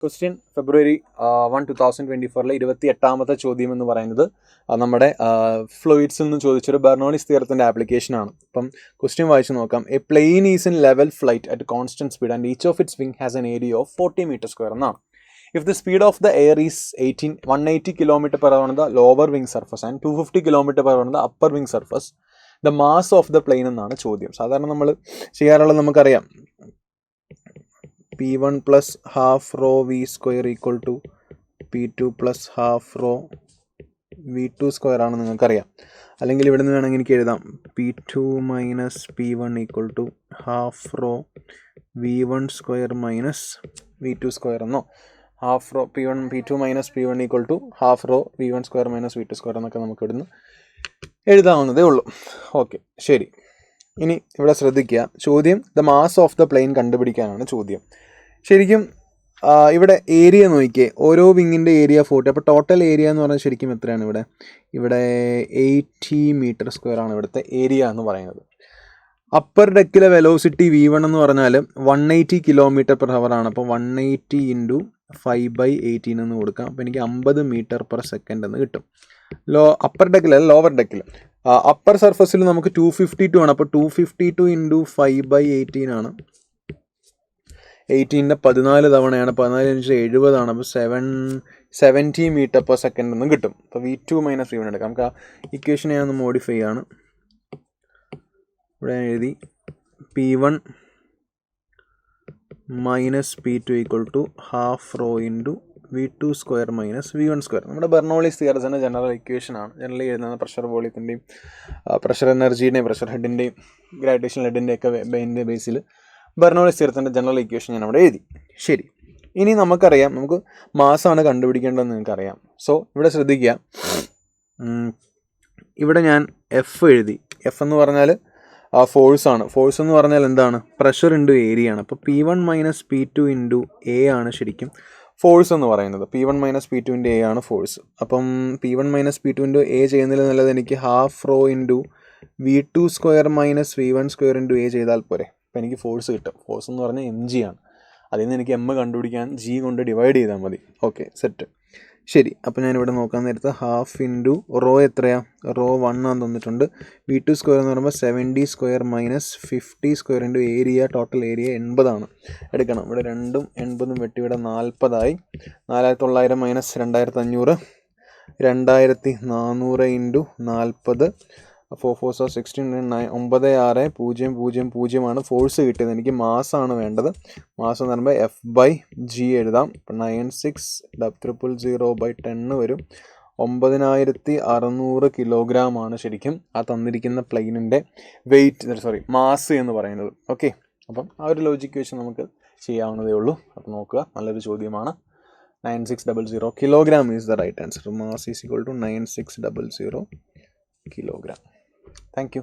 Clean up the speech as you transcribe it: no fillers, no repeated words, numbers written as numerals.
Question ഫെബ്രുവരി 1, 2024 28ാമത്തെ ചോദ്യം എന്ന് പറയുന്നത് നമ്മുടെ ഫ്ലൂയിഡ്സിൽ നിന്ന് ചോദിച്ചൊരു ബെർണോളിസ് തിയറത്തിൻ്റെ ആപ്ലിക്കേഷനാണ്. അപ്പം ക്വസ്റ്റ്യൻ വായിച്ച് നോക്കാം. A plane is in level flight at constant speed and each of its wing has an area of 40 meter square എന്നാണ്. If the speed of the air is 180 km per hour on the lower wing surface and 250 km per hour on the upper wing surface, the mass of the plane എന്നാണ് ചോദ്യം. സാധാരണ നമ്മൾ ചെയ്യാറുള്ളത് നമുക്കറിയാം, P1 plus half rho V square equal to P2 plus half rho V2 square ആണ് നിങ്ങൾക്കറിയാം. അല്ലെങ്കിൽ ഇവിടെ നിന്ന് വേണമെങ്കിൽ എനിക്ക് എഴുതാം P2 minus P1 equal to half rho V1 square minus V2 square എന്നോ half raw P2 minus P1 equal to half rho V1 square minus V2 square എന്നൊക്കെ നമുക്ക് ഇവിടുന്ന് എഴുതാവുന്നതേ ഉള്ളൂ. ഓക്കെ, ശരി. ഇനി ഇവിടെ ശ്രദ്ധിക്കുക, ചോദ്യം the mass of the plane കണ്ടുപിടിക്കാനാണ് ചോദ്യം. ശരിക്കും ഇവിടെ ഏരിയ നോക്കിയേ, ഓരോ വിങ്ങിൻ്റെ ഏരിയ 40. അപ്പോൾ ടോട്ടൽ ഏരിയ എന്ന് പറഞ്ഞാൽ ശരിക്കും എത്രയാണ്? ഇവിടെ 80 മീറ്റർ സ്ക്വയർ ആണ് ഇവിടുത്തെ ഏരിയ എന്ന് പറയുന്നത്. അപ്പർ ഡെക്കിലെ വെലോസിറ്റി V1 എന്ന് പറഞ്ഞാൽ 180 കിലോമീറ്റർ പെർ ഹവർ ആണ്. അപ്പോൾ 180 ഇൻറ്റു 5/18 എന്ന് കൊടുക്കാം. അപ്പോൾ എനിക്ക് 50 മീറ്റർ പെർ സെക്കൻഡ് എന്ന് കിട്ടും. അപ്പർ ഡെക്കിലല്ല, ലോവർ ഡെക്കിൽ. അപ്പർ സർഫസിൽ നമുക്ക് 252 ആണ്. അപ്പോൾ 252 ഇൻറ്റു 5/18 ആണ്. 18ൻ്റെ 14 തവണയാണ്. 14 ഇൻറ്റു 70 ആണ്. അപ്പോൾ 70 മീറ്റർ പെർ സെക്കൻഡ് എന്ന് കിട്ടും. അപ്പോൾ V2 മൈനസ് V1 എടുക്കാം. നമുക്ക് ആ ഇക്വേഷൻ ഞാനൊന്ന് മോഡിഫൈ ആണ്. ഇവിടെ എഴുതി P1 minus P2 equal to half rho into V2 square minus V1 square. നമ്മുടെ ബെർണോളിസ് തിയറത്തിൻ്റെ ജനറൽ ഇക്വേഷൻ ആണ്. ജനറലി എഴുതുന്ന പ്രഷർ വോളിയത്തിൻ്റെയും പ്രഷർ എനർജിയുടെയും പ്രഷർ ഹെഡിൻ്റെയും ഗ്രാവിറ്റേഷണൽ ഹെഡിൻ്റെ ഒക്കെ ബേസിൽ ബെർണോളിസ് തിയറത്തിൻ്റെ ജനറൽ ഇക്വേഷൻ ഞാൻ അവിടെ എഴുതി. ശരി, ഇനി നമുക്കറിയാം, നമുക്ക് മാസാണ് കണ്ടുപിടിക്കേണ്ടതെന്ന് നിങ്ങൾക്കറിയാം. സോ ഇവിടെ ശ്രദ്ധിക്കുക, ഇവിടെ ഞാൻ എഫ് എഴുതി. എഫ് എന്ന് പറഞ്ഞാൽ ഫോഴ്സ് ആണ്. ഫോഴ്സ് എന്ന് പറഞ്ഞാൽ എന്താണ്? പ്രഷർ ഇൻറ്റു ഏരിയ ആണ്. അപ്പോൾ P1 minus P2 into A ആണ് ശരിക്കും ഫോഴ്സ് എന്ന് പറയുന്നത്. P1 minus P2 into A ആണ് ഫോഴ്സ്. അപ്പം P1 minus P2 into A ചെയ്യുന്നതിൽ നല്ലത് എനിക്ക് half rho into V2 square minus V1 square into A ചെയ്താൽ പോരെ. അപ്പോൾ എനിക്ക് ഫോഴ്സ് കിട്ടും. ഫോഴ്സ് എന്ന് പറഞ്ഞാൽ mg ആണ്. അതിൽ നിന്ന് എനിക്ക് m കണ്ടുപിടിക്കാൻ g കൊണ്ട് ഡിവൈഡ് ചെയ്താൽ മതി. Okay, set. ശരി, അപ്പോൾ ഞാനിവിടെ നോക്കാൻ നേരത്ത് ഹാഫ് ഇൻറ്റു റോ എത്രയാണ്? റോ 1 ആണെന്ന് തന്നിട്ടുണ്ട്. V2 സ്ക്വയർ എന്ന് പറയുമ്പോൾ 70 square minus 50 square into area, total area 80 ആണ് എടുക്കണം. ഇവിടെ 2ഉം 80ഉം വെട്ടി ഇവിടെ 40 4900 മൈനസ് 2500 2400 ഇൻറ്റു 40. 4 4 16 9600 ആണ് ഫോഴ്സ് കിട്ടിയത്. എനിക്ക് മാസാണ് വേണ്ടത്. മാസം എന്ന് പറയുമ്പോൾ F/G എഴുതാം. 9600/10 വരും. 9600 കിലോഗ്രാം ആണ് ശരിക്കും ആ തന്നിരിക്കുന്ന പ്ലെയിനിൻ്റെ മാസ് എന്ന് പറയുന്നത്. ഓക്കെ, അപ്പം ആ ഒരു ലോജിക്ക് വെച്ച് നമുക്ക് ചെയ്യാവുന്നതേ ഉള്ളൂ. അപ്പോൾ നോക്കുക, നല്ലൊരു ചോദ്യമാണ്. 9600 kilogram is the right answer. Mass is equal to 9600 kilogram. Thank you.